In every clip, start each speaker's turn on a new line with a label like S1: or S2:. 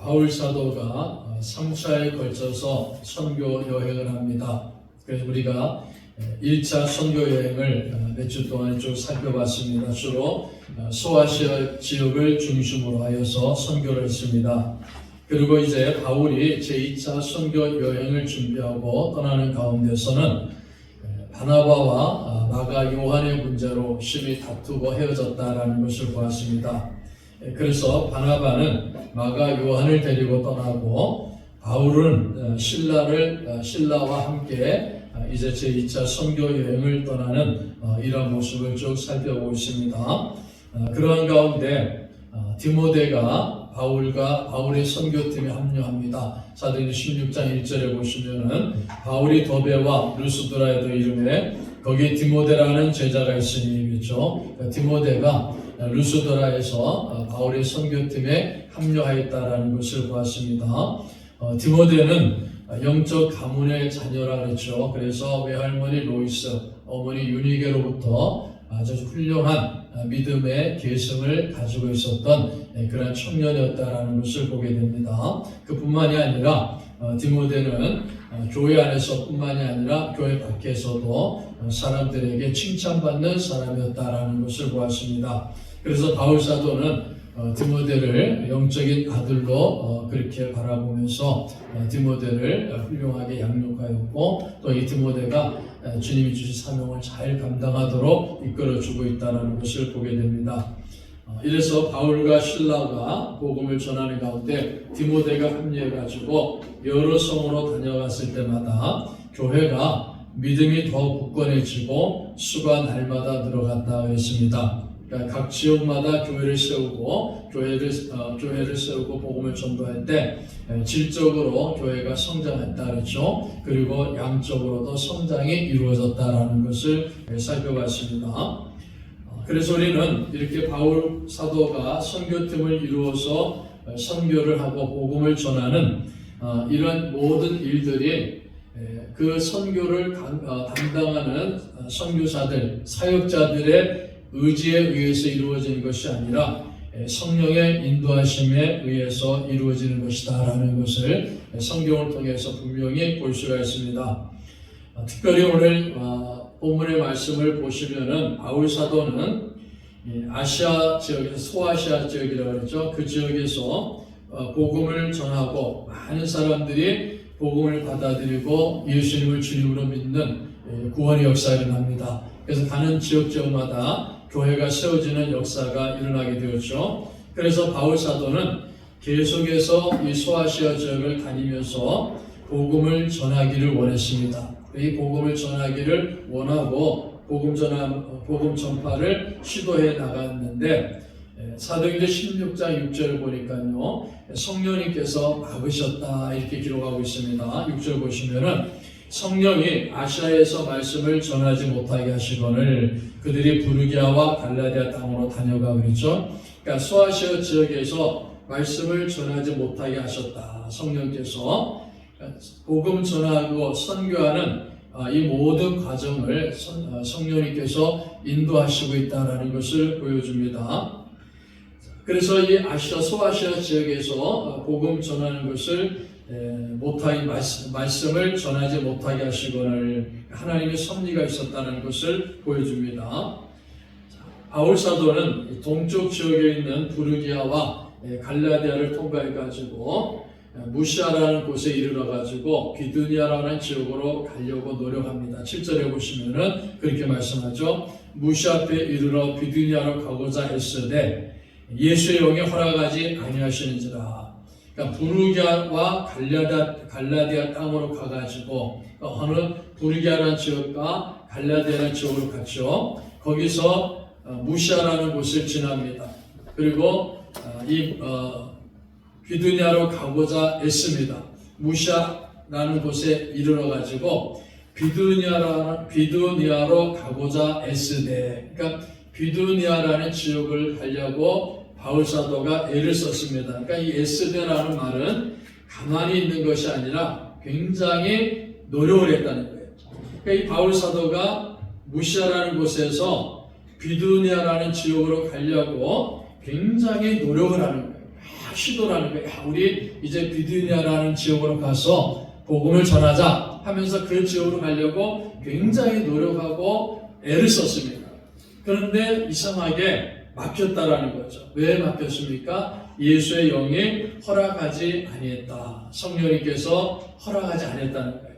S1: 바울 사도가 3차에 걸쳐서 선교 여행을 합니다. 그래서 우리가 1차 선교 여행을 몇 주 동안 쭉 살펴봤습니다. 주로 소아시아 지역을 중심으로 하여서 선교를 했습니다. 그리고 이제 바울이 제2차 선교 여행을 준비하고 떠나는 가운데서는 바나바와 마가 요한의 문제로 심히 다투고 헤어졌다라는 것을 보았습니다. 그래서 바나바는 마가 요한을 데리고 떠나고 바울은 신라와 함께 이제 제2차 선교 여행을 떠나는 이러한 모습을 쭉 살펴보고 있습니다. 그러한 가운데 디모데가 바울의 선교팀에 합류합니다. 사도행전 16장 1절에 보시면은 바울이 더베와 루스드라에도 이름에 거기에 디모데라는 제자가 있으니 그렇죠. 디모데가 루스드라에서 바울의 선교팀에 합류하였다라는 것을 보았습니다. 디모데는 영적 가문의 자녀라 그랬죠. 그래서 외할머니 로이스, 어머니 유니게로부터 아주 훌륭한 믿음의 계승을 가지고 있었던 그런 청년이었다라는 것을 보게 됩니다. 그뿐만이 아니라 디모데는 교회 안에서뿐만이 아니라 교회 밖에서도 사람들에게 칭찬받는 사람이었다라는 것을 보았습니다. 그래서 바울 사도는 디모데를 영적인 아들로 그렇게 바라보면서 디모데를 훌륭하게 양육하였고 또 이 디모데가 주님이 주신 사명을 잘 감당하도록 이끌어주고 있다는 것을 보게 됩니다. 이래서 바울과 신라가 복음을 전하는 가운데 디모데가 합류해가지고 여러 성으로 다녀갔을 때마다 교회가 믿음이 더 굳건해지고 수가 날마다 늘어갔다 그랬습니다. 그러니까 각 지역마다 교회를 세우고 교회를 세우고 복음을 전도할 때 질적으로 교회가 성장했다 그랬죠. 그리고 양적으로도 성장이 이루어졌다라는 것을 살펴봤습니다. 그래서 우리는 이렇게 바울 사도가 선교팀을 이루어서 선교를 하고 복음을 전하는 이런 모든 일들이 그 선교를 담당하는 선교사들, 사역자들의 의지에 의해서 이루어지는 것이 아니라 성령의 인도하심에 의해서 이루어지는 것이다라는 것을 성경을 통해서 분명히 볼 수가 있습니다. 특별히 오늘 본문의 말씀을 보시면은 바울 사도는 아시아 지역에서 소아시아 지역이라고 그랬죠. 그 지역에서 복음을 전하고 많은 사람들이 복음을 받아들이고 예수님을 주님으로 믿는 구원의 역사가 일어납니다. 그래서 가는 지역마다 교회가 세워지는 역사가 일어나게 되었죠. 그래서 바울 사도는 계속해서 이 소아시아 지역을 다니면서 복음을 전하기를 원했습니다. 이 복음을 전하기를 원하고 복음 전파를 시도해 나갔는데 사도행전 16장 6절을 보니까요. 성령님께서 막으셨다 이렇게 기록하고 있습니다. 6절 보시면은 성령이 아시아에서 말씀을 전하지 못하게 하시거늘 그들이 부르기아와 갈라디아 땅으로 다녀가 그랬죠. 그러니까 소아시아 지역에서 말씀을 전하지 못하게 하셨다. 성령께서 복음 전하고 선교하는 이 모든 과정을 성령님께서 인도하시고 있다는 것을 보여줍니다. 그래서 이 소아시아 지역에서 복음 전하는 것을 못하게 말씀을 전하지 못하게 하시거늘 하나님의 섭리가 있었다는 것을 보여줍니다. 바울 사도는 동쪽 지역에 있는 부르기아와 갈라디아를 통과해가지고 무시아라는 곳에 이르러가지고 비두니아라는 지역으로 가려고 노력합니다. 7절에 보시면은 그렇게 말씀하죠. 무시아 앞에 이르러 비두니아로 가고자 했으되 예수의 영이 허락하지 아니하시는지라. 그러니까 부르기아와 갈라디아 땅으로 가가지고 어느 부르기아라는 지역과 갈라디아라는 지역으로 갔죠. 거기서 무시아라는 곳을 지납니다. 그리고 이 비두니아로 가고자 했습니다. 무시아라는 곳에 이르러가지고 비두니아로 가고자 했으되, 그러니까 비두니아라는 지역을 가려고 바울 사도가 애를 썼습니다. 그러니까 이 에스데라는 말은 가만히 있는 것이 아니라 굉장히 노력을 했다는 거예요. 그러니까 이 바울 사도가 무시아라는 곳에서 비두니아라는 지역으로 가려고 굉장히 노력을 하는 거예요. 시도를 하는 거예요. 우리 이제 비두니아라는 지역으로 가서 복음을 전하자 하면서 그 지역으로 가려고 굉장히 노력하고 애를 썼습니다. 그런데 이상하게 막혔다라는 거죠. 왜 막혔습니까? 예수의 영이 허락하지 아니했다. 성령님께서 허락하지 아니했다는 거예요.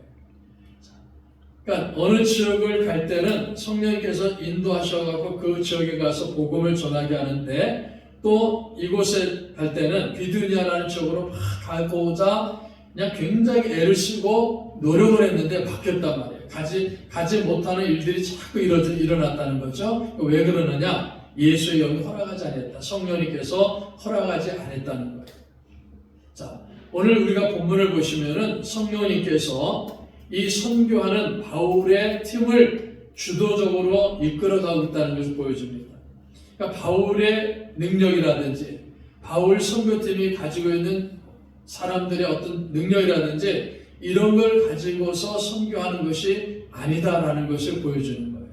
S1: 그러니까 어느 지역을 갈 때는 성령님께서 인도하셔가지고 그 지역에 가서 복음을 전하게 하는데, 또 이곳에 갈 때는 비두니아라는 지역으로 막 가고자 그냥 굉장히 애를 쓰고 노력을 했는데 막혔단 말이에요. 가지 못하는 일들이 자꾸 일어났다는 거죠. 왜 그러느냐? 예수의 영이 허락하지 않았다. 성령님께서 허락하지 않았다는 거예요. 자, 오늘 우리가 본문을 보시면은 성령님께서 이 선교하는 바울의 팀을 주도적으로 이끌어가고 있다는 것을 보여줍니다. 그러니까 바울의 능력이라든지 바울 선교팀이 가지고 있는 사람들의 어떤 능력이라든지 이런 걸 가지고서 선교하는 것이 아니다라는 것을 보여주는 거예요.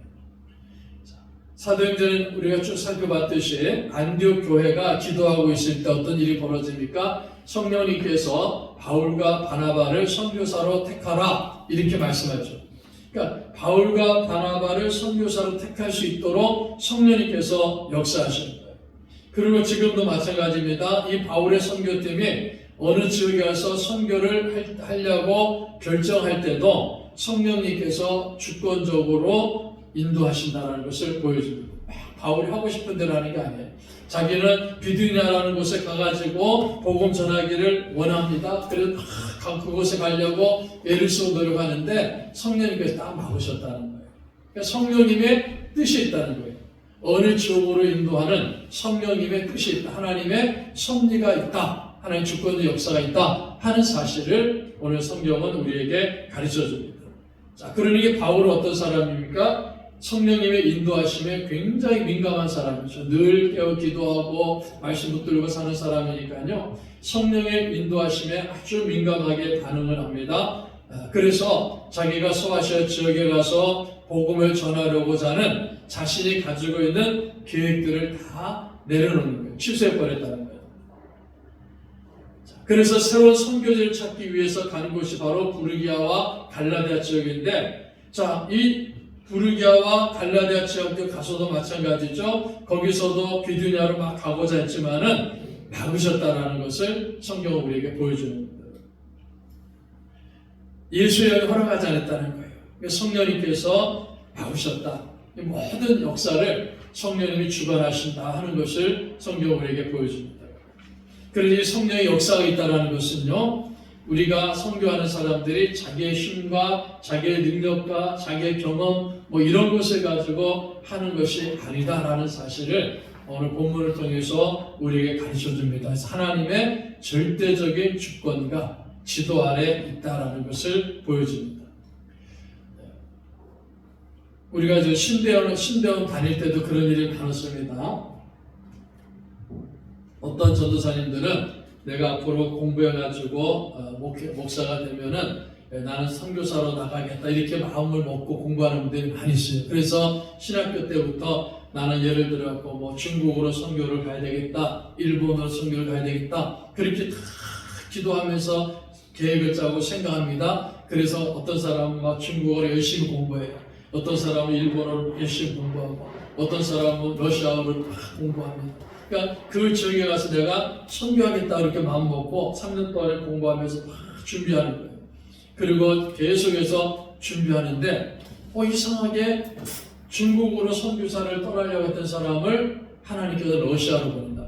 S1: 사도행전은 우리가 쭉 살펴봤듯이 안디옥 교회가 기도하고 있을 때 어떤 일이 벌어집니까? 성령님께서 바울과 바나바를 선교사로 택하라 이렇게 말씀하죠. 그러니까 바울과 바나바를 선교사로 택할 수 있도록 성령님께서 역사하시는 거예요. 그리고 지금도 마찬가지입니다. 이 바울의 선교팀이 어느 지역에 가서 선교를 하려고 결정할 때도 성령님께서 주권적으로 인도하신다는 것을 보여줍니다. 바울이 하고 싶은 대로 하는 게 아니에요. 자기는 비두니아라는 곳에 가가지고 복음 전하기를 원합니다. 그래서 그곳에 가려고 애를 쓰고 노력하는데 성령님께서 딱 막으셨다는 거예요. 그러니까 성령님의 뜻이 있다는 거예요. 어느 지역으로 인도하는 성령님의 뜻이 있다. 하나님의 섭리가 있다. 하나님의 주권의 역사가 있다 하는 사실을 오늘 성경은 우리에게 가르쳐 줍니다. 자, 그러니 바울은 어떤 사람입니까? 성령님의 인도하심에 굉장히 민감한 사람이죠. 늘 깨어 기도하고 말씀 붙들고 사는 사람이니까요. 성령의 인도하심에 아주 민감하게 반응을 합니다. 그래서 자기가 소아시아 지역에 가서 복음을 전하려고자 하는 자신이 가지고 있는 계획들을 다 내려놓는 거예요. 취소해버렸다는 거예요. 그래서 새로운 선교지를 찾기 위해서 가는 곳이 바로 부르기아와 갈라디아 지역인데, 자, 이 부르기아와 갈라디아 지역에 가서도 마찬가지죠. 거기서도 비두니아로 막 가고자 했지만은 막으셨다라는 것을 성경은 우리에게 보여주는 겁니다. 예수의 영이 허락하지 않았다는 거예요. 성령님께서 막으셨다. 모든 역사를 성령님이 주관하신다 하는 것을 성경은 우리에게 보여줍니다. 그래서 이 성령의 역사가 있다는 것은요, 우리가 선교하는 사람들이 자기의 힘과 자기의 능력과 자기의 경험 이런 것을 가지고 하는 것이 아니다라는 사실을 오늘 본문을 통해서 우리에게 가르쳐 줍니다. 그래서 하나님의 절대적인 주권과 지도 아래 있다라는 것을 보여줍니다. 우리가 이제 신대원 다닐 때도 그런 일이 많았습니다. 어떤 전도사님들은 내가 앞으로 공부해가지고 목사가 되면은 나는 선교사로 나가겠다 이렇게 마음을 먹고 공부하는 분들이 많이 있어요. 그래서 신학교 때부터 나는 예를 들어 중국으로 선교를 가야 되겠다, 일본으로 선교를 가야 되겠다 그렇게 다 기도하면서 계획을 짜고 생각합니다. 그래서 어떤 사람은 막 중국어를 열심히 공부해요. 어떤 사람은 일본어를 열심히 공부하고 어떤 사람은 러시아어를 막 공부합니다. 그러니까 그 지역에 가서 내가 선교하겠다 이렇게 마음 먹고 3년 동안에 공부하면서 막 준비하는 거예요. 그리고 계속해서 준비하는데 이상하게 중국으로 선교사를 떠나려고 했던 사람을 하나님께서 러시아로 보낸다.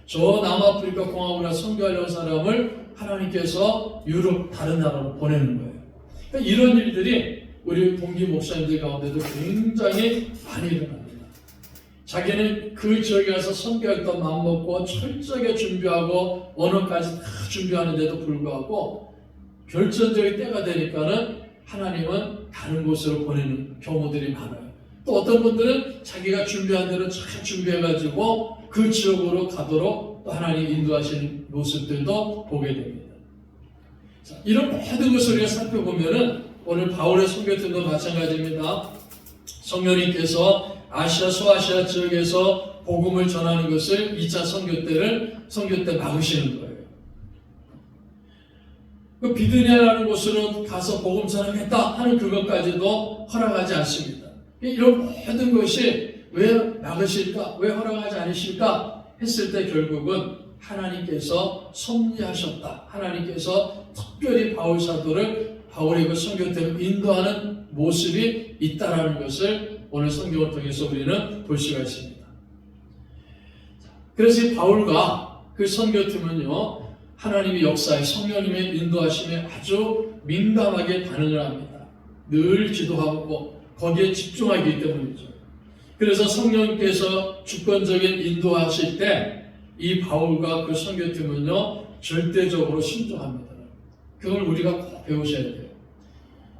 S1: 저 남아프리카 공화국으로 선교하려는 사람을 하나님께서 유럽 다른 나라로 보내는 거예요. 그러니까 이런 일들이 우리 동기 목사님들 가운데도 굉장히 많이 일어납니다. 자기는 그 지역에 가서 선교하겠다 마음 먹고 철저하게 준비하고 언어까지 다 준비하는데도 불구하고 결정적인 때가 되니까는 하나님은 다른 곳으로 보내는 경우들이 많아요. 또 어떤 분들은 자기가 준비한 대로 잘 준비해가지고 그 지역으로 가도록 또 하나님 인도하시는 모습들도 보게 됩니다. 자, 이런 모든 것을 우리가 살펴보면은 오늘 바울의 선교팀도 마찬가지입니다. 성령님께서 아시아 소아시아 지역에서 복음을 전하는 것을 2차 선교 때 막으시는 거예요. 그 비두니아라는 곳으로 가서 복음 전하겠다 하는 그것까지도 허락하지 않습니다. 이런 모든 것이 왜 막으실까? 왜 허락하지 않으실까? 했을 때 결국은 하나님께서 섭리하셨다. 하나님께서 특별히 바울 사도를 바울의 그 선교팀을 인도하는 모습이 있다라는 것을 오늘 성경을 통해서 우리는 볼 수가 있습니다. 그래서 이 바울과 그 선교팀은요, 하나님의 역사에 성령님의 인도하심에 아주 민감하게 반응을 합니다. 늘 기도하고 거기에 집중하기 때문이죠. 그래서 성령께서 주권적인 인도하실 때 이 바울과 그 선교팀은요, 절대적으로 순종합니다. 그걸 우리가 꼭 배우셔야 돼요.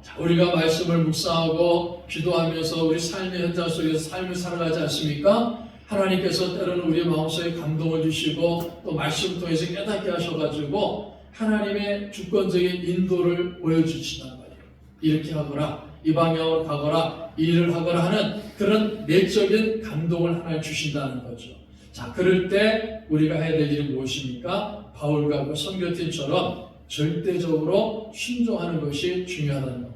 S1: 자, 우리가 말씀을 묵상하고 기도하면서 우리 삶의 현장 속에서 삶을 살아가지 않습니까? 하나님께서 때로는 우리의 마음속에 감동을 주시고 또 말씀을 통해서 깨닫게 하셔가지고 하나님의 주권적인 인도를 보여주시단 말이에요. 이렇게 하거라, 이 방향으로 가거라, 이 일을 하거라 하는 그런 내적인 감동을 하나님 주신다는 거죠. 자, 그럴 때 우리가 해야 될 일이 무엇입니까? 바울과 그 선교팀처럼 절대적으로 순종하는 것이 중요하다는 겁니다.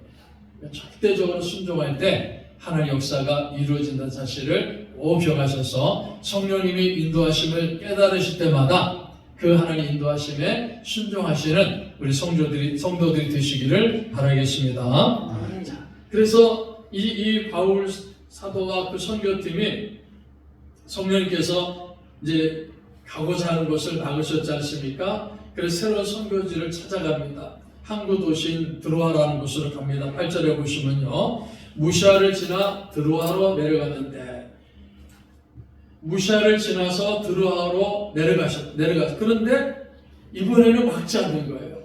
S1: 절대적으로 순종할 때 하나님의 역사가 이루어진다는 사실을 꼭 기억하셔서 성령님이 인도하심을 깨달으실 때마다 그 하나님 인도하심에 순종하시는 우리 성도들이 되시기를 바라겠습니다. 자, 그래서 이 바울 사도와 그 선교팀이 성령님께서 이제 가고자 하는 곳을 막으셨지 않습니까? 그래서 새로운 선교지를 찾아갑니다. 항구 도시인 드로아라는 곳으로 갑니다. 8절에 보시면요, 무시아를 지나 드로아로 내려갔는데, 무시아를 지나서 드로아로 내려가셨. 그런데 이번에는 막지 않는 거예요.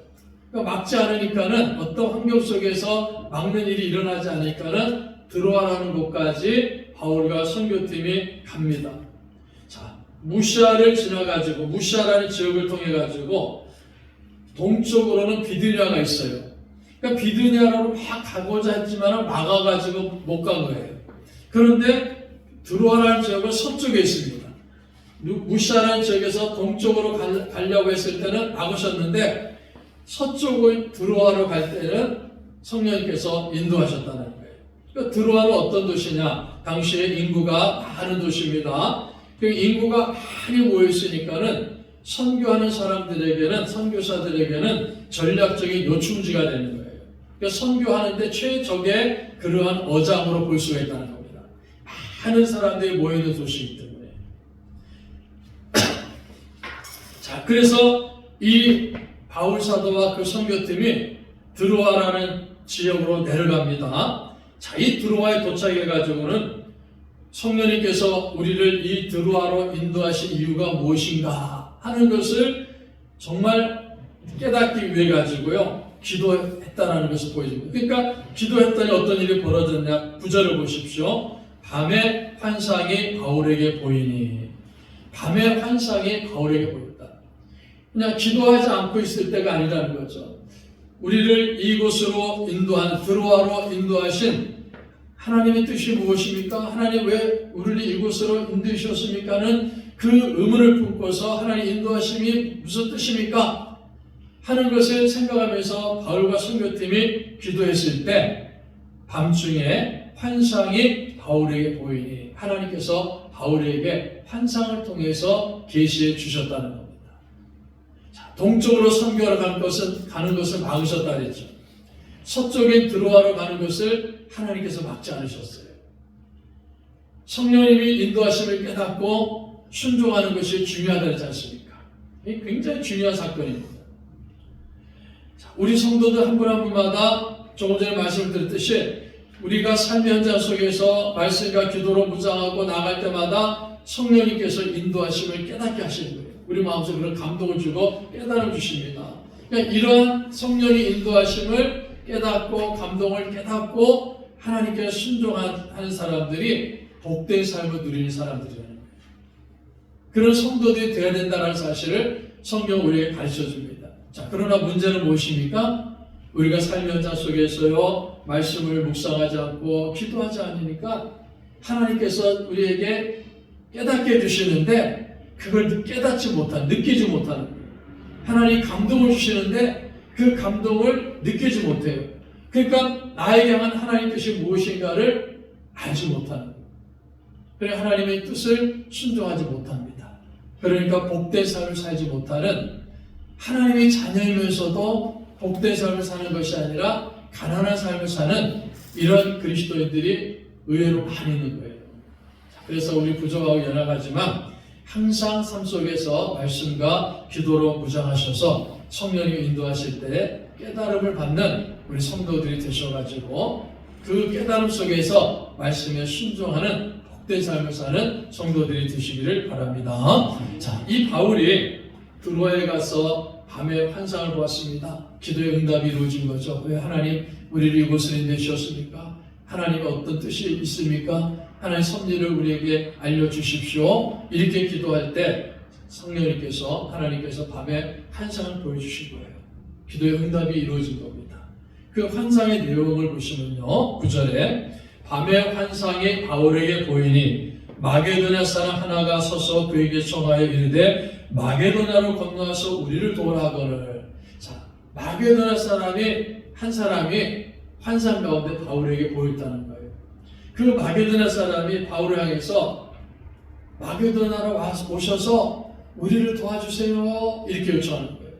S1: 그러니까 막지 않으니까는 어떤 환경 속에서 막는 일이 일어나지 않으니까는 드로아라는 곳까지 바울과 선교팀이 갑니다. 자, 무시아를 지나가지고 무시아라는 지역을 통해 가지고 동쪽으로는 비두니아가 있어요. 그러니까 비두니아로 막 가고자 했지만 막아가지고 못 간 거예요. 그런데 드로아라는 지역은 서쪽에 있습니다. 무시아라는 지역에서 동쪽으로 가려고 했을 때는 막으셨는데 서쪽을 드로아로 갈 때는 성령님께서 인도하셨다는 거예요. 그러니까 드로아는 어떤 도시냐? 당시에 인구가 많은 도시입니다. 그 인구가 많이 모여있으니까는 선교하는 사람들에게는, 선교사들에게는 전략적인 요충지가 되는 거예요. 그러니까 선교하는데 최적의 그러한 어장으로 볼 수가 있다는 겁니다. 많은 사람들이 모여있는 도시이기 때문에. 자, 그래서 이 바울 사도와 그 선교팀이 드로아라는 지역으로 내려갑니다. 자, 이 드로아에 도착해가지고는 성령님께서 우리를 이 드로아로 인도하신 이유가 무엇인가 하는 것을 정말 깨닫기 위해 가지고요, 기도했다라는 것을 보여줍니다. 그러니까 기도했더니 어떤 일이 벌어졌냐? 9절을 보십시오. 밤에 환상이 바울에게 보이니. 밤에 환상이 바울에게 보였다. 그냥 기도하지 않고 있을 때가 아니라는 거죠. 우리를 이곳으로 인도한, 드로아로 인도하신 하나님의 뜻이 무엇입니까? 하나님 왜 우리를 이곳으로 인도하셨습니까는 그 의문을 품고서 하나님 인도하심이 무슨 뜻입니까? 하는 것을 생각하면서 바울과 선교팀이 기도했을 때 밤중에 환상이 바울에게 보이니 하나님께서 바울에게 환상을 통해서 계시해 주셨다는 겁니다. 자, 동쪽으로 선교하러 가는 것을 막으셨다 그랬죠. 서쪽에 드로아로 가는 것을 하나님께서 막지 않으셨어요. 성령님이 인도하심을 깨닫고 순종하는 것이 중요하다지 않습니까? 이게 굉장히 중요한 사건입니다. 자, 우리 성도들 한 분 한 분마다 조금 전에 말씀드렸듯이 우리가 삶의 현장 속에서 말씀과 기도로 묵상하고 나갈 때마다 성령님께서 인도하심을 깨닫게 하시는 거예요. 우리 마음속에 그런 감동을 주고 깨달음을 주십니다. 그러니까 이러한 성령의 인도하심을 깨닫고 감동을 깨닫고 하나님께 순종하는 사람들이 복된 삶을 누리는 사람들이라는 거예요. 그런 성도들이 되어야 된다는 사실을 성경 우리에게 가르쳐 줍니다. 자, 그러나 문제는 무엇입니까? 우리가 삶의 현장 속에서요, 말씀을 묵상하지 않고 기도하지 않으니까 하나님께서 우리에게 깨닫게 해주시는데 그걸 깨닫지 못하는, 느끼지 못하는 거예요. 하나님 감동을 주시는데 그 감동을 느끼지 못해요. 그러니까 나에게 향한 하나님의 뜻이 무엇인가를 알지 못하는 거예요. 그래 하나님의 뜻을 순종하지 못합니다. 그러니까 복된 삶을 살지 못하는, 하나님의 자녀이면서도 복된 삶을 사는 것이 아니라 가난한 삶을 사는 이런 그리스도인들이 의외로 많이 있는 거예요. 그래서 우리 부족하고 연약하지만 항상 삶 속에서 말씀과 기도로 무장하셔서 성령이 인도하실 때 깨달음을 받는 우리 성도들이 되셔가지고 그 깨달음 속에서 말씀에 순종하는 복된 삶을 사는 성도들이 되시기를 바랍니다. 자, 이 바울이 드로아에 가서 밤에 환상을 보았습니다. 기도의 응답이 이루어진 거죠. 왜 하나님 우리를 이곳으로 인도하셨습니까? 하나님의 어떤 뜻이 있습니까? 하나님의 섭리를 우리에게 알려주십시오. 이렇게 기도할 때 성령님께서, 하나님께서 밤에 환상을 보여주신 거예요. 기도의 응답이 이루어진 겁니다. 그 환상의 내용을 보시면요, 9절에 밤에 환상이 바울에게 보이니 마게도냐 사람 하나가 서서 그에게 청하여 이르되 마게도냐로 건너와서 우리를 도우라 하거늘. 자, 마게도냐 한 사람이 환상 가운데 바울에게 보였다는 거예요. 그 마게도냐 사람이 바울을 향해서 마게도냐로 오셔서 우리를 도와주세요 이렇게 요청하는 거예요.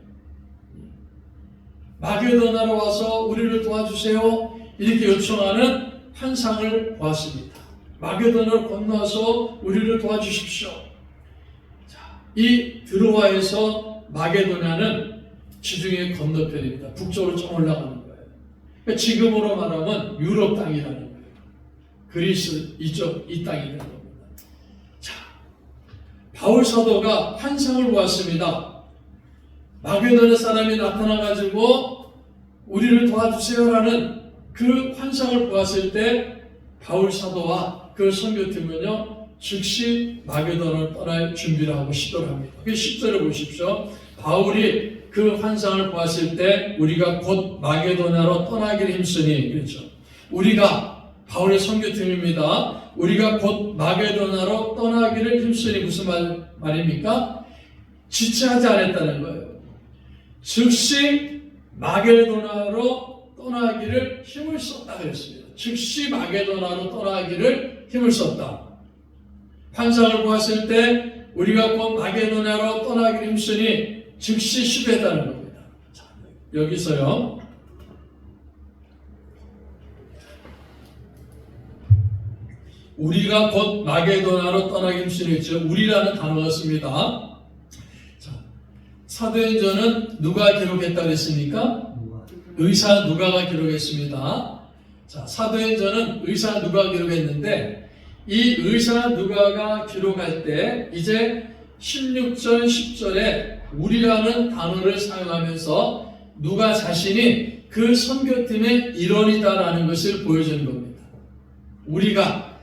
S1: 마게도냐로 와서 우리를 도와주세요 이렇게 요청하는 환상을 보았습니다. 마게도냐로 건너와서 우리를 도와주십시오. 자, 이 드로아에서 마게도냐는 지중해 건너편입니다. 북쪽으로 좀 올라가는 거예요. 그러니까 지금으로 말하면 유럽 땅이라는 거예요. 그리스 이 땅이 되는 겁니다. 자, 바울 사도가 환상을 보았습니다. 마게도냐 사람이 나타나가지고 우리를 도와주세요라는 그 환상을 보았을 때 바울 사도와 그 선교팀은요 즉시 마게도냐를 떠날 준비를 하고 시도를 합니다. 그 10절을 보십시오. 바울이 그 환상을 보았을 때 우리가 곧 마게도냐로 떠나기를 힘쓰니, 그렇죠. 우리가 바울의 선교팀입니다. 우리가 곧 마게도냐로 떠나기를 힘쓰니 무슨 말입니까? 지체하지 않았다는 거예요. 즉시 마게도냐로 떠나기를 힘을 썼다 그랬습니다. 즉시 마게도냐로 떠나기를 힘을 썼다. 환상을 보았을 때 우리가 곧 마게도냐로 떠나기를 힘쓰니 즉시 시도했다는 겁니다. 자, 여기서요. 우리가 곧 마게도냐로 떠나기 힘쓰니죠. 우리라는 단어가 씁니다. 자, 사도행전은 누가 기록했다 그랬습니까? 의사 누가가 기록했습니다. 자, 사도행전은 의사 누가가 기록했는데 이 의사 누가가 기록할 때 이제 16절 10절에 우리라는 단어를 사용하면서 누가 자신이 그 선교팀의 일원이다라는 것을 보여주는 겁니다. 우리가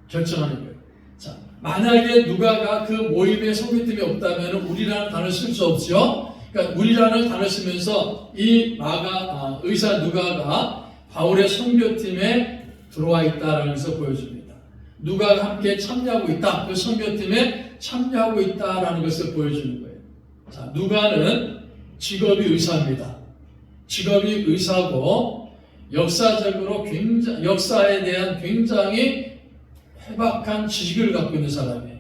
S1: 결정하는 거예요. 자, 만약에 누가가 그 모임에 선교팀이 없다면 우리라는 단어를 쓸 수 없죠. 그러니까 우리라는 단어를 쓰면서 이 의사 누가가 바울의 선교팀에 들어와 있다라는 것을 보여줍니다. 누가가 함께 참여하고 있다. 그 선교팀에 참여하고 있다라는 것을 보여주는 거예요. 자, 누가는 직업이 의사입니다. 직업이 의사고 역사적으로 역사에 대한 굉장히 해박한 지식을 갖고 있는 사람이에요.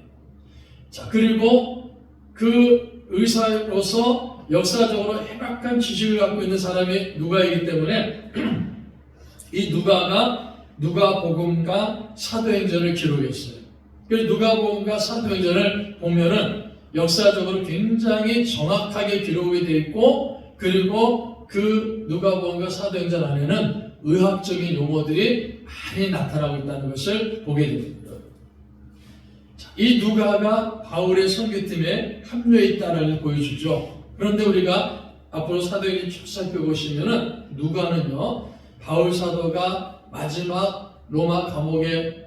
S1: 자, 그리고 그 의사로서 역사적으로 해박한 지식을 갖고 있는 사람이 누가이기 때문에 이 누가가 누가복음과 사도행전을 기록했어요. 그래서 누가복음과 사도행전을 보면은 역사적으로 굉장히 정확하게 기록이 되어 있고, 그리고 그 누가복음과 사도행전 안에는 의학적인 용어들이 많이 나타나고 있다는 것을 보게 됩니다. 이 누가가 바울의 선교팀에 합류해 있다는 걸 보여주죠. 그런데 우리가 앞으로 사도행전 쭉 살펴보시면은 누가는요, 바울 사도가 마지막 로마 감옥에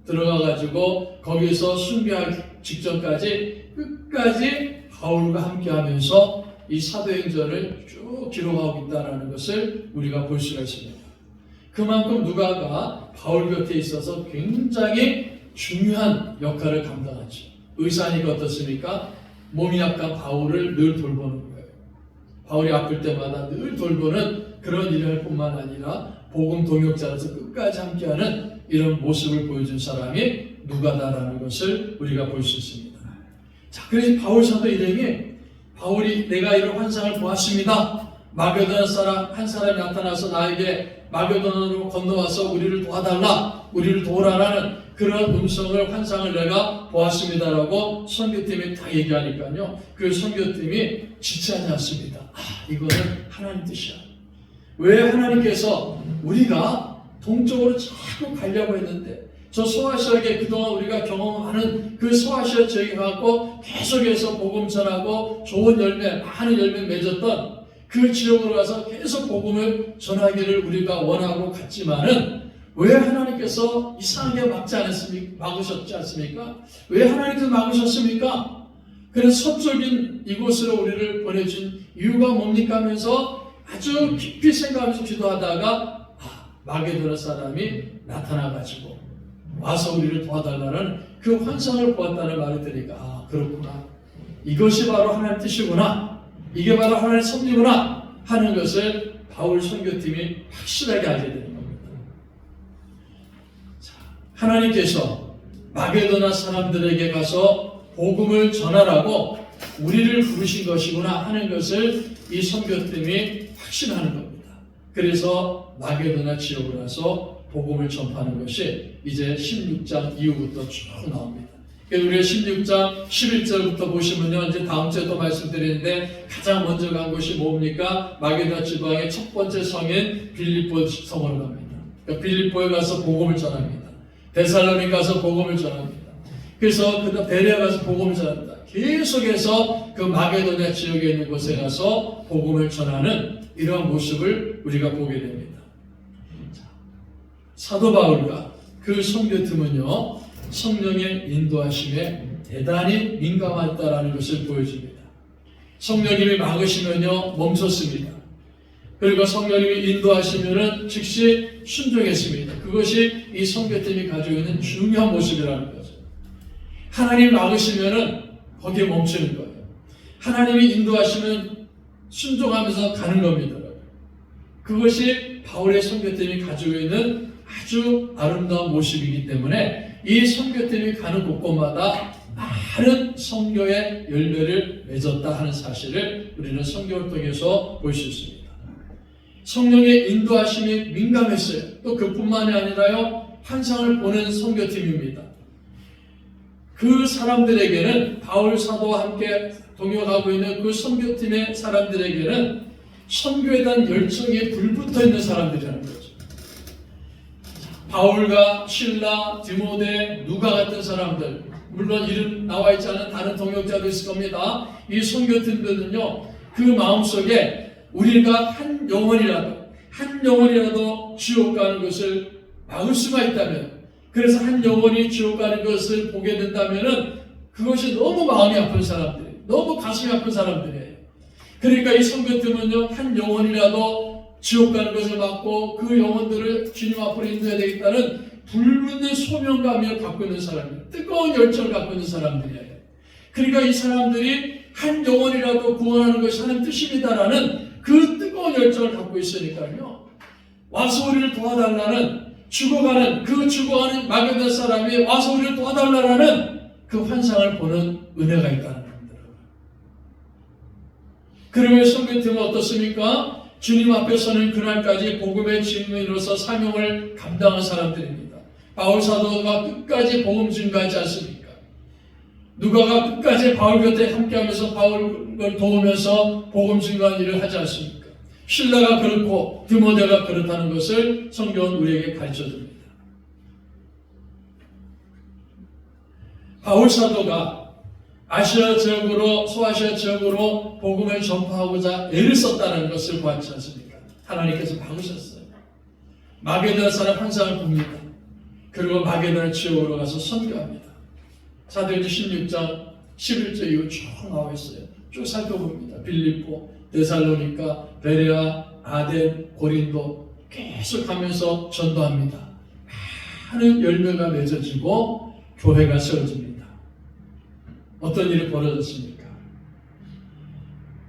S1: 들어가가지고 거기서 순교하기 직전까지 끝까지 바울과 함께하면서 이 사도행전을 쭉 기록하고 있다는 것을 우리가 볼 수가 있습니다. 그만큼 누가가 바울 곁에 있어서 굉장히 중요한 역할을 감당하죠. 의사니까 어떻습니까? 몸이 약간 바울을 늘 돌보는 거예요. 바울이 아플 때마다 늘 돌보는 그런 일을 할 뿐만 아니라 복음 동역자로서 끝까지 함께하는 이런 모습을 보여준 사람이 누가다라는 것을 우리가 볼 수 있습니다. 자, 그래서 바울 사도 일행이 바울이 내가 이런 환상을 보았습니다. 마게도나 사람 한 사람이 나타나서 나에게 마게도나로 건너와서 우리를 도와달라, 우리를 도우라라는 그런 음성을 환상을 내가 보았습니다라고 선교팀이 다 얘기하니까요. 그 선교팀이 지체하지 않습니다. 이거는 하나님 뜻이야. 왜 하나님께서 우리가 동쪽으로 자꾸 가려고 했는데 저 소아시아에 그동안 우리가 경험하는 그 소아시아 지역에 가고 계속해서 복음 전하고 좋은 열매, 많은 열매 맺었던 그 지역으로 가서 계속 복음을 전하기를 우리가 원하고 갔지만은 왜 하나님께서 이상하게 막으셨지 않습니까? 왜 하나님께서 막으셨습니까? 그래서 서쪽인 이곳으로 우리를 보내준 이유가 뭡니까 하면서 아주 깊이 생각하면서 기도하다가 마게도나 사람이 나타나가지고 와서 우리를 도와달라는 그 환상을 보았다는 말을 들으니까 그렇구나. 이것이 바로 하나님 뜻이구나. 이게 바로 하나님의 섭리구나 하는 것을 바울 선교팀이 확실하게 알게 되는 겁니다. 자, 하나님께서 마게도나 사람들에게 가서 복음을 전하라고 우리를 부르신 것이구나 하는 것을 이 선교팀이 확신하는 겁니다. 그래서 마게도나 지역으로 가서 복음을 전파하는 것이 이제 16장 이후부터 쭉 나옵니다. 우리가 16장 11절부터 보시면요, 이제 다음 주에 또 말씀드리는데 가장 먼저 간 곳이 뭡니까? 마게도나 지방의 첫 번째 성인 빌립보 성으로 갑니다. 그러니까 빌립보에 가서 복음을 전합니다. 데살로니가 가서 복음을 전합니다. 그래서 그다음 베레아 가서 복음을 전합니다. 계속해서 그 마게도나 지역에 있는 곳에 가서 복음을 전하는 이러한 모습을 우리가 보게 됩니다. 사도 바울과 그 선교팀은요, 성령의 인도하심에 대단히 민감하다라는 것을 보여줍니다. 성령님이 막으시면요 멈췄습니다. 그리고 성령님이 인도하시면은 즉시 순종했습니다. 그것이 이 선교팀이 가지고 있는 중요한 모습이라는 거죠. 하나님이 막으시면은 거기에 멈추는 거예요. 하나님이 인도하시면 순종하면서 가는 겁니다. 그것이 바울의 선교팀이 가지고 있는 아주 아름다운 모습이기 때문에 이 선교팀이 가는 곳곳마다 많은 선교의 열매를 맺었다 하는 사실을 우리는 선교를 통해서 볼 수 있습니다. 성령의 인도하심이 민감했어요. 또 그뿐만이 아니라요, 환상을 보는 선교팀입니다. 그 사람들에게는 바울 사도와 함께 동역하고 있는 그 선교팀의 사람들에게는 선교에 대한 열정이 불붙어 있는 사람들이라는 거죠. 바울과 실라, 디모데, 누가 같은 사람들, 물론 이름 나와 있지 않은 다른 동역자도 있을 겁니다. 이 선교팀들은요, 그 마음속에 우리가 한 영혼이라도 지옥 가는 것을 막을 수가 있다면, 그래서 한 영혼이 지옥 가는 것을 보게 된다면은 그것이 너무 마음이 아픈 사람들이에요. 너무 가슴이 아픈 사람들이에요. 그러니까 이 선교팀은요, 한 영혼이라도 지옥 가는 것을 막고 그 영혼들을 주님 앞으로 인도해야 되겠다는 불붙는 소명감을 갖고 있는 사람이에요. 뜨거운 열정을 갖고 있는 사람들이에요. 그러니까 이 사람들이 한 영혼이라도 구원하는 것이 하나님 뜻입니다라는 그 뜨거운 열정을 갖고 있으니까요, 와서 우리를 도와달라는, 죽어가는 마게도나 사람이 와서 우리를 도와달라는 그 환상을 보는 은혜가 있다는 겁니다. 그러면 선교팀은 어떻습니까? 주님 앞에서는 그날까지 복음의 증인으로서 사명을 감당한 사람들입니다. 바울 사도가 끝까지 복음 증거하지 않습니까? 누가가 끝까지 바울 곁에 함께하면서 바울을 도우면서 복음 증거한 일을 하지 않습니까? 실라가 그렇고 디모데가 그렇다는 것을 성경은 우리에게 가르쳐줍니다. 바울 사도가 아시아 지역으로, 소아시아 지역으로 복음을 전파하고자 애를 썼다는 것을 보았지 않습니까? 하나님께서 막으셨어요. 마게도나 사람 환상을 봅니다. 그리고 마게도나 지역으로 가서 선교합니다. 사도행전 16장 11절 이후 쭉 나와 있어요. 쭉 살펴봅니다. 빌립보, 데살로니가, 베레아, 아덴, 고린도 계속하면서 전도합니다. 많은 열매가 맺어지고 교회가 세워집니다. 어떤 일이 벌어졌습니까?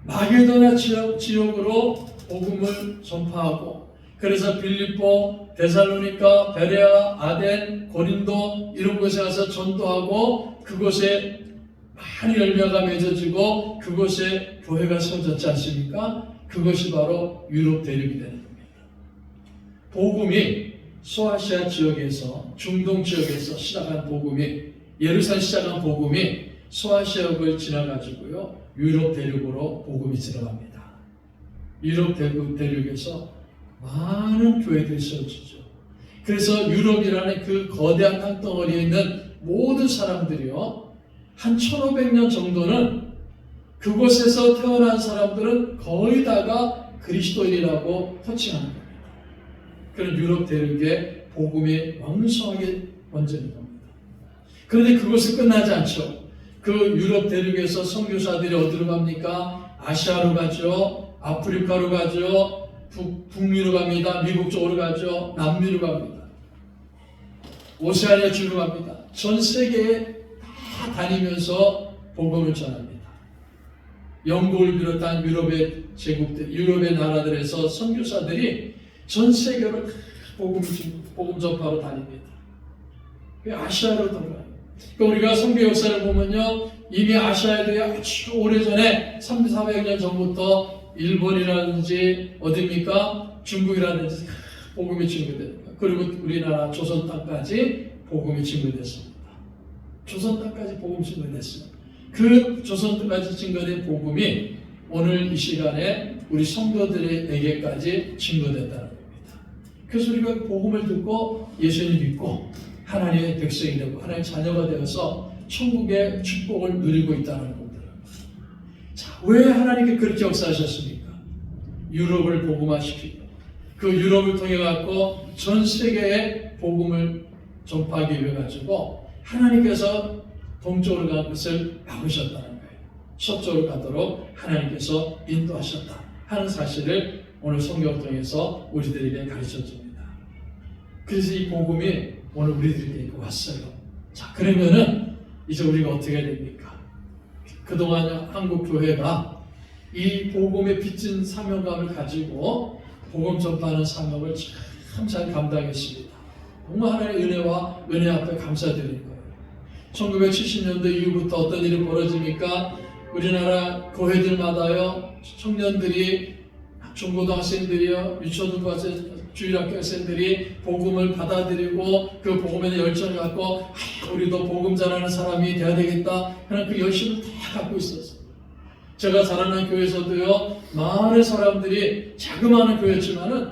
S1: 마게도나 지역으로 복음을 전파하고, 그래서 빌립보, 데살로니가, 베레아, 아덴, 고린도 이런 곳에 가서 전도하고 그곳에 많은 열매가 맺어지고 그곳에 교회가 세워졌지 않습니까? 그것이 바로 유럽 대륙이 되는 겁니다. 복음이 소아시아 지역에서, 중동 지역에서 시작한 복음이, 예루살렘 시작한 복음이 소아시아역을 지나가지고요 유럽 대륙으로 복음이 들어갑니다. 유럽 대륙에서 많은 교회들이 세워지죠. 그래서 유럽이라는 그 거대한 땅덩어리에 있는 모든 사람들이요 한 1500년 정도는 그곳에서 태어난 사람들은 거의 다가 그리스도인이라고 호칭하는 겁니다. 그런 유럽 대륙에 복음이 왕성하게 번지는 겁니다. 그런데 그것은 끝나지 않죠. 그 유럽 대륙에서 선교사들이 어디로 갑니까? 아시아로 가죠. 아프리카로 가죠. 북미로 갑니다. 미국 쪽으로 가죠. 남미로 갑니다. 오세아니아 주로 갑니다. 전 세계에 다 다니면서 복음을 전합니다. 영국을 비롯한 유럽의 제국들, 유럽의 나라들에서 선교사들이 전 세계로 복음 전파로 다닙니다. 아시아로 들어가요. 그러니까 우리가 선교 역사를 보면요, 이미 아시아에도 아주 오래전에 300~400년 전부터 일본이라든지 어디입니까? 중국이라든지 복음이 증거됩니다. 그리고 우리나라 조선 땅까지 복음이 증거됐습니다. 조선 땅까지 복음이 증거됐습니다. 그 조선 땅까지 증거된 복음이 오늘 이 시간에 우리 성도들에게까지 증거됐다는 겁니다. 그래서 우리가 복음을 듣고 예수님 믿고 하나님의 백성이 되고 하나님의 자녀가 되어서 천국의 축복을 누리고 있다는 겁니다. 자, 왜 하나님께 그렇게 역사하셨습니까? 유럽을 복음화시키고 그 유럽을 통해 갖고 전 세계에 복음을 전파하기 위해 가지고 하나님께서 동쪽으로 간 것을 막으셨다는 거예요. 서쪽으로 가도록 하나님께서 인도하셨다 하는 사실을 오늘 성경을 통해서 우리들에게 가르쳐 줍니다. 그래서 이 복음이 오늘 우리들에게 왔어요. 자, 그러면은 이제 우리가 어떻게 해야 됩니까? 그동안 한국 교회가 이 복음에 빚진 사명감을 가지고 복음 전파하는 사명을 참 잘 감당했습니다. 정말 하나님의 은혜와 은혜 앞에 감사드리는 거예요. 1970년대 이후부터 어떤 일이 벌어집니까? 우리나라 교회들마다요 청년들이, 중고등학생들이요, 유초등학생, 주일학교 학생들이 복음을 받아들이고 그 복음에 대한 열정을 갖고 우리도 복음 전하는 사람이 돼야 되겠다 하는 그 열심을 다 갖고 있었어요. 제가 자라난 교회에서도요 많은 사람들이, 자그마한 교회였지만은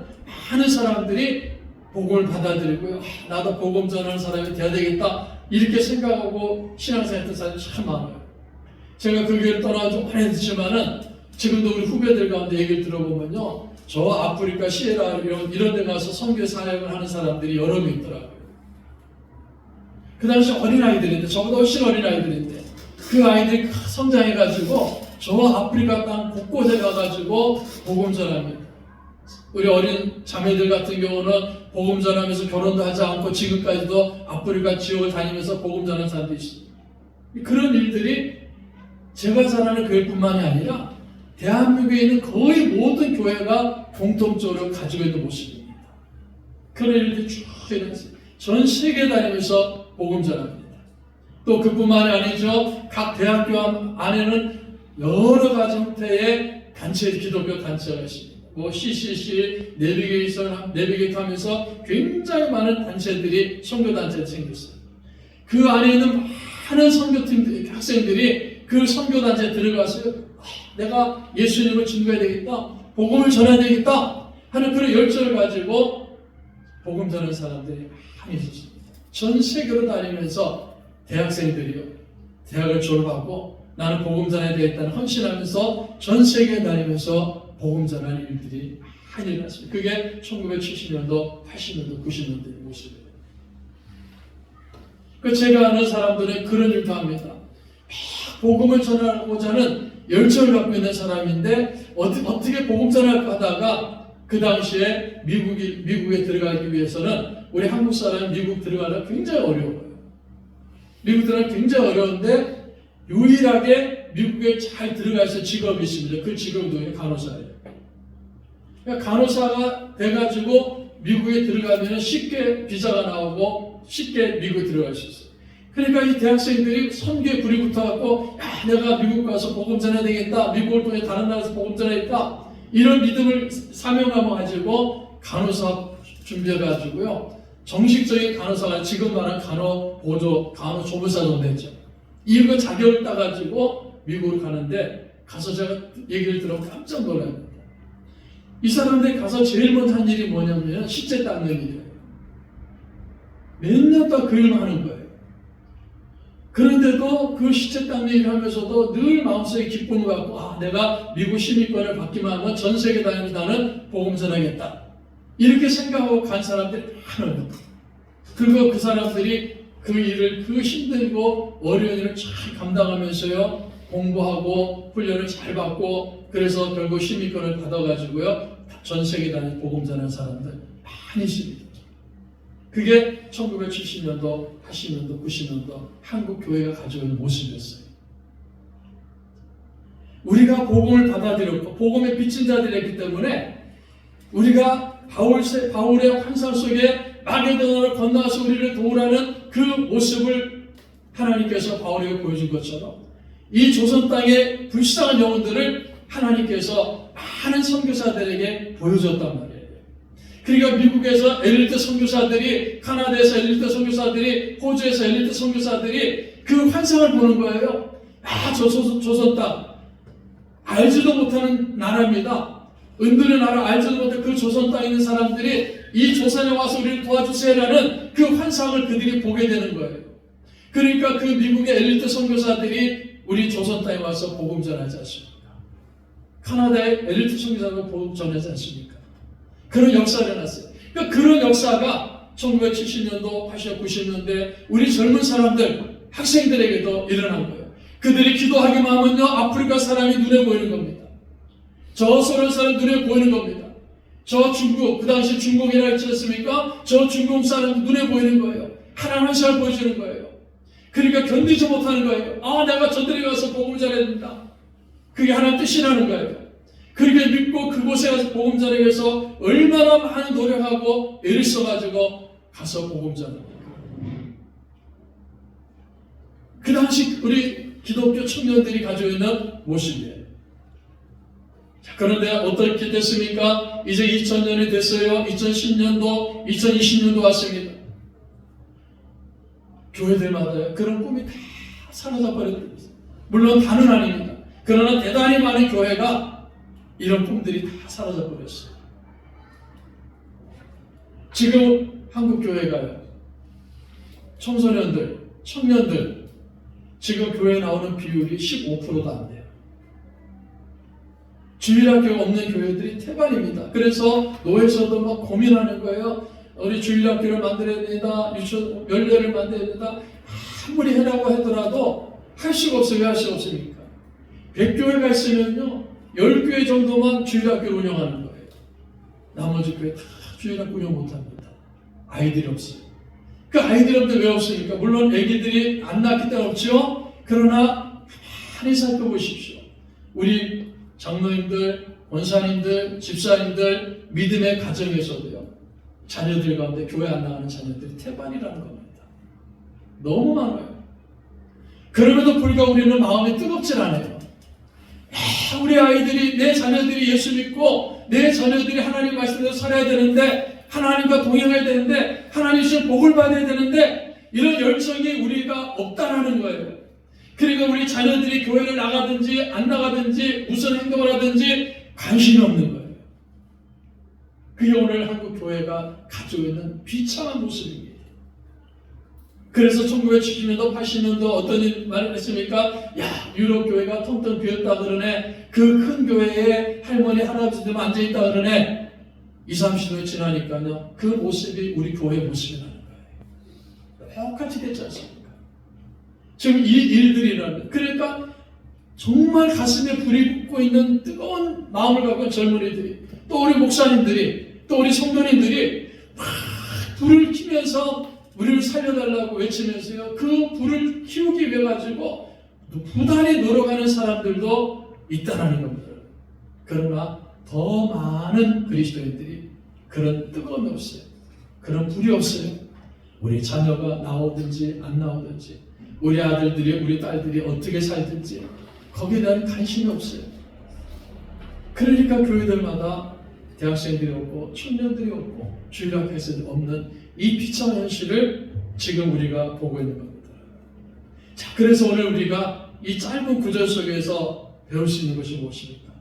S1: 많은 사람들이 복음을 받아들이고요, 나도 복음 전하는 사람이 돼야 되겠다 이렇게 생각하고 신앙생활했던 사람이 참 많아요. 제가 그 교회를 떠나서 오래됐지만은 지금도 우리 후배들 가운데 얘기를 들어보면요, 저 아프리카 시에라 이런 데 가서 선교 사역을 하는 사람들이 여러 명 있더라고요. 그 당시 어린아이들인데, 저보다 훨씬 어린아이들인데 그 아이들이 성장해가지고 저 아프리카 땅 곳곳에 가가지고 복음 전합니다. 우리 어린 자매들 같은 경우는 복음 전하면서 결혼도 하지 않고 지금까지도 아프리카 지역을 다니면서 복음 전하는 사람들이 있습니다. 그런 일들이 제가 자라는 교회뿐만이 아니라 대한민국에 있는 거의 모든 교회가 공통적으로 가지고 있는 모습입니다. 그런 일들이 쭉 일어났어요. 전 세계 다니면서 복음 전합니다. 또 그뿐만이 아니죠. 각 대학교 안에는 여러 가지 형태의 단체, 기독교 단체가 있습니다. 뭐 CCC, 내비게이터 하면서 굉장히 많은 단체들이, 선교단체가 생겼어요. 그 안에 있는 많은 선교팀 학생들이 그 선교단체에 들어가서 내가 예수님을 증거해야 되겠다, 복음을 전해야 되겠다 하는 그런 열정을 가지고 복음 전하는 사람들이 많이 있습니다. 전 세계로 다니면서 대학생들이요, 대학을 졸업하고 나는 복음 전해야 되겠다는 헌신하면서 전 세계에 다니면서 복음 전하는 일들이 많이 일어났습니다. 그게 1970년도, 80년도, 90년도의 모습이에요. 제가 아는 사람들은 그런 일도 합니다. 복음을 전하고자 하는 열정을 갖고 있는 사람인데 어떻게 복음 전할까 하다가 그 당시에 미국에 들어가기 위해서는 우리 한국 사람이 미국 들어가면 굉장히 어려워요. 미국 들어가면 굉장히 어려운데 유일하게 미국에 잘 들어가서 직업이 있습니다. 그 직업도 간호사예요. 그러니까 간호사가 돼가지고 미국에 들어가면 쉽게 비자가 나오고 쉽게 미국에 들어갈 수 있어요. 그러니까 이 대학생들이 선교에 불이 붙어갖고 야, 내가 미국 가서 복음 전해야 되겠다. 미국을 통해 다른 나라에서 복음 전해야겠다. 이런 믿음을 사명감을 가지고 간호사 준비해가지고요. 정식적인 간호사가 지금 말하는 간호조무사 정도 했죠. 이거 자격을 따가지고 미국으로 가는데 가서 제가 얘기를 들어보면 깜짝 놀랍니다. 이 사람들이 가서 제일 먼저 한 일이 뭐냐면 시체 닦는 일이에요. 몇 년 동안 그 일만 하는 거예요. 그런데도 그 시체 닦는 일을 하면서도 늘 마음속에 기쁨을 갖고 내가 미국 시민권을 받기만 하면 전 세계 다니는 복음 전하겠다. 이렇게 생각하고 간 사람들이 많아요. 그리고 그 사람들이 그 일을 그 힘들고 어려운 일을 잘 감당하면서요. 공부하고 훈련을 잘 받고 그래서 결국 시민권을 받아가지고요. 전 세계 다니는 복음 전하는 사람들 많이 있습니다. 그게 1970년도, 80년도, 90년도 한국 교회가 가지고 있는 모습이었어요. 우리가 복음을 받아들였고 복음에 비친 자들이었기 때문에 우리가 바울의 환상 속에 마게도나를 건너서 우리를 도우라는 그 모습을 하나님께서 바울에게 보여준 것처럼 이 조선 땅의 불쌍한 영혼들을 하나님께서 많은 선교사들에게 보여줬단 말이에요. 그러니까 미국에서 엘리트 선교사들이, 카나다에서 엘리트 선교사들이, 호주에서 엘리트 선교사들이 그 환상을 보는 거예요. 저 조선 땅 알지도 못하는 나라입니다. 은둔의 나라 알지도 못한 그 조선 땅에 있는 사람들이 이 조선에 와서 우리를 도와주세요라는 그 환상을 그들이 보게 되는 거예요. 그러니까 그 미국의 엘리트 선교사들이 우리 조선 땅에 와서 복음 전하지 않습니까? 카나다의 엘리트 선교사가 복음 전하지 않습니까? 그런 역사를 해놨어요. 그러니까 그런 역사가 1970년도, 80, 90년대 우리 젊은 사람들, 학생들에게도 일어난 거예요. 그들이 기도하기만 하면요, 아프리카 사람이 눈에 보이는 겁니다. 저 소련 사람 눈에 보이는 겁니다. 저 중국, 그 당시 중국이라 했지 않습니까? 저 중국 사람 눈에 보이는 거예요. 하나님 한 시간 보여주는 거예요. 그러니까 견디지 못하는 거예요. 내가 저들이 가서 복음을 전해야 된다. 그게 하나님 뜻이라는 거예요. 그렇게 믿고 그곳에 가서 복음 전하기 위해서 얼마나 많은 노력하고 애를 써가지고 가서 복음 전합니다. 그 당시 우리 기독교 청년들이 가지고 있는 모습이에요. 그런데 어떻게 됐습니까? 이제 2000년이 됐어요. 2010년도, 2020년도 왔습니다. 교회들마다 그런 꿈이 다 사라져버렸어요. 물론 다는 아닙니다. 그러나 대단히 많은 교회가 이런 꿈들이 다 사라져버렸어요. 지금 한국 교회가요. 청소년들, 청년들 지금 교회에 나오는 비율이 15%도 안 돼요. 주일학교가 없는 교회들이 태반입니다. 그래서 노회에서도 막 고민하는 거예요. 우리 주일학교를 만들어야 된다. 유치원 연례를 만들어야 된다. 아무리 해라고 하더라도 할 수가 없어요. 왜 할 수가 없습니까? 100교회가 있으면요. 10교회 정도만 주일학교를 운영하는 거예요. 나머지 교회 다 주일학교 운영 못합니다. 아이들이 없어요. 그 아이들이 없는데 왜 없습니까? 물론 애기들이 안 낳기 때문에 없죠. 그러나 가만히 살펴보십시오. 우리 장로님들, 원사님들, 집사님들 믿음의 가정에서도요. 자녀들 가운데 교회 안 나가는 자녀들이 태반이라는 겁니다. 너무 많아요. 그럼에도 불구하고 우리는 마음이 뜨겁질 않아요. 우리 아이들이, 내 자녀들이 예수 믿고 내 자녀들이 하나님 말씀대로 살아야 되는데 하나님과 동행해야 되는데 하나님 주신 복을 받아야 되는데 이런 열정이 우리가 없다라는 거예요. 그러니까 우리 자녀들이 교회를 나가든지 안 나가든지 무슨 행동을 하든지 관심이 없는 거예요. 그게 오늘 한국 교회가 가지고 있는 비참한 모습입니다. 그래서 1970년도, 80년도 어떤 말을 했습니까? 유럽 교회가 텅텅 비었다 그러네. 그 큰 교회에 할머니, 할아버지들 앉아있다 그러네. 20, 30년 지나니까요. 그 모습이 우리 교회 모습이라는 거예요. 똑같이 됐지 않습니까? 지금 이 일들이 일어납니다. 그러니까 정말 가슴에 불이 붙고 있는 뜨거운 마음을 갖고 젊은이들이 또 우리 목사님들이, 또 우리 성도님들이 막 불을 켜면서 우리를 살려달라고 외치면서요, 그 불을 키우기 위해 가지고 부단히 노력하는 사람들도 있다라는 겁니다. 그러나 더 많은 그리스도인들이 그런 뜨거움이 없어요. 그런 불이 없어요. 우리 자녀가 나오든지 안 나오든지, 우리 아들들이, 우리 딸들이 어떻게 살든지 거기에 대한 관심이 없어요. 그러니까 교회들마다 대학생들이 없고 청년들이 없고 주일학교에서 없는 이 비참한 현실을 지금 우리가 보고 있는 겁니다. 자, 그래서 오늘 우리가 이 짧은 구절 속에서 배울 수 있는 것이 무엇입니까?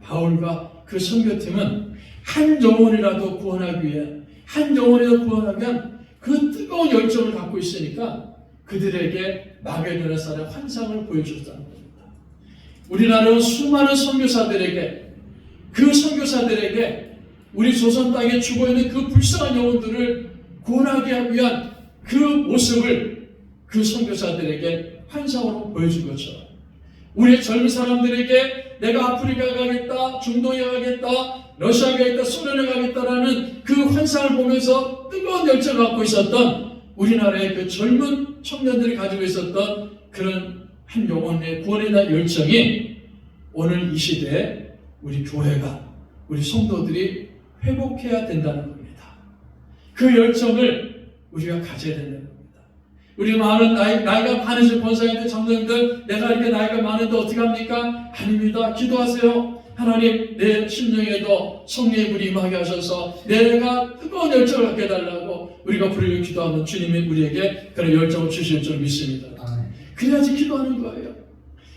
S1: 바울과 그 선교팀은 한 영혼이라도 구원하기 위해, 한 영혼이라도 구원하기 위한 그 뜨거운 열정을 갖고 있으니까 그들에게 마게도냐사의 환상을 보여줬다는 겁니다. 우리나라는 수많은 선교사들에게, 그 선교사들에게 우리 조선 땅에 죽어있는 그 불쌍한 영혼들을 구원하기 위한 그 모습을 그 선교사들에게 환상으로 보여준 것처럼, 우리 젊은 사람들에게 내가 아프리카에 가겠다, 중동에 가겠다, 러시아에 가겠다, 소련에 가겠다라는 그 환상을 보면서 뜨거운 열정을 갖고 있었던 우리나라의 그 젊은 청년들이 가지고 있었던 그런 한 영혼의 구원에 대한 열정이 오늘 이 시대에 우리 교회가, 우리 성도들이 회복해야 된다는 겁니다. 그 열정을 우리가 가져야 된다는 겁니다. 우리 많은 나이가 많으신 권사님들, 장로님들, 내가 이렇게 나이가 많은데 어떻게 합니까? 아닙니다. 기도하세요. 하나님, 내 심령에도 성령의 불이 임하게 하셔서 내가 뜨거운 열정을 갖게 해달라고 우리가 부르짖어 기도하면 주님이 우리에게 그런 열정을 주실 줄 믿습니다. 그래야지 기도하는 거예요.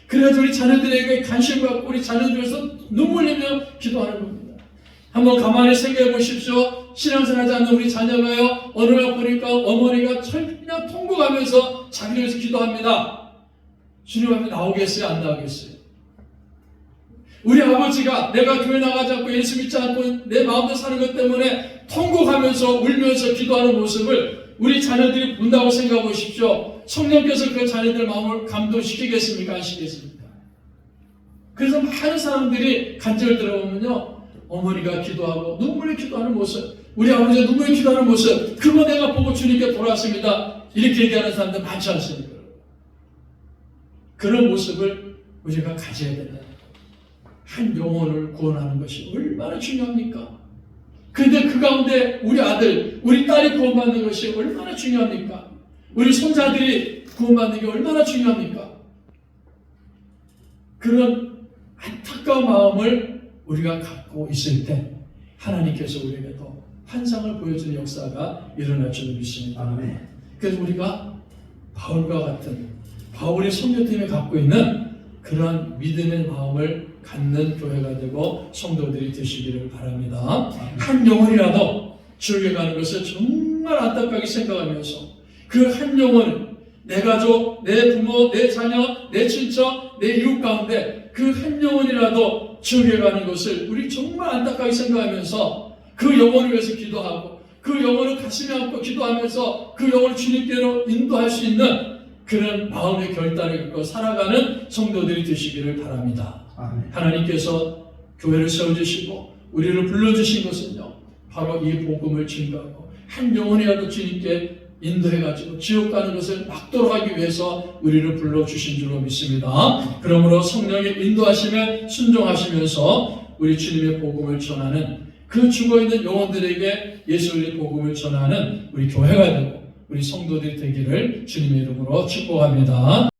S1: 그래야지 우리 자녀들에게 관심 갖고 우리 자녀들에서 눈물 흘리며 기도하는 겁니다. 한번 가만히 생각해 보십시오. 신앙생활하지 않는 우리 자녀가요, 어느 날 보니까 어머니가 그냥 통곡하면서 자기를 위해서 기도합니다. 주님 앞에 나오겠어요? 안 나오겠어요? 우리 아버지가 내가 교회 나가지 않고 예수 믿지 않고 내 마음대로 사는 것 때문에 통곡하면서 울면서 기도하는 모습을 우리 자녀들이 본다고 생각해 보십시오. 성령께서 그 자녀들 마음을 감동시키겠습니까? 안 시키겠습니까? 그래서 많은 사람들이 간증을 들어보면요, 어머니가 기도하고 눈물로 기도하는 모습, 우리 아버지가 눈물로 기도하는 모습, 그거 내가 보고 주님께 돌아왔습니다. 이렇게 얘기하는 사람들 많지 않습니까? 그런 모습을 우리가 가져야 된다. 한 영혼을 구원하는 것이 얼마나 중요합니까? 그런데 그 가운데 우리 아들, 우리 딸이 구원받는 것이 얼마나 중요합니까? 우리 손자들이 구원받는 게 얼마나 중요합니까? 그런 안타까운 마음을 우리가 갖고 있을 때 하나님께서 우리에게도 환상을 보여주는 역사가 일어날 줄 믿습니다. 아멘. 그래서 우리가 바울과 같은, 바울의 선교팀에 갖고 있는 그러한 믿음의 마음을 갖는 교회가 되고 성도들이 되시기를 바랍니다. 한 영혼이라도 주에게 가는 것을 정말 안타깝게 생각하면서 그 한 영혼을 내 가족, 내 부모, 내 자녀, 내 친척, 내 이웃 가운데 그 한 영혼이라도 주에게 가는 것을 우리 정말 안타깝게 생각하면서 그 영혼을 위해서 기도하고 그 영혼을 가슴에 안고 기도하면서 그 영혼을 주님께로 인도할 수 있는 그런 마음의 결단을 갖고 살아가는 성도들이 되시기를 바랍니다. 아멘. 하나님께서 교회를 세워주시고 우리를 불러주신 것은요, 바로 이 복음을 증거하고 한 영혼이라도 주님께 인도해가지고 지옥 가는 것을 막도록 하기 위해서 우리를 불러주신 줄로 믿습니다. 그러므로 성령의 인도하심에 순종하시면서 우리 주님의 복음을 전하는, 그 죽어있는 영혼들에게 예수의 복음을 전하는 우리 교회가 되고 우리 성도들이 되기를 주님의 이름으로 축복합니다.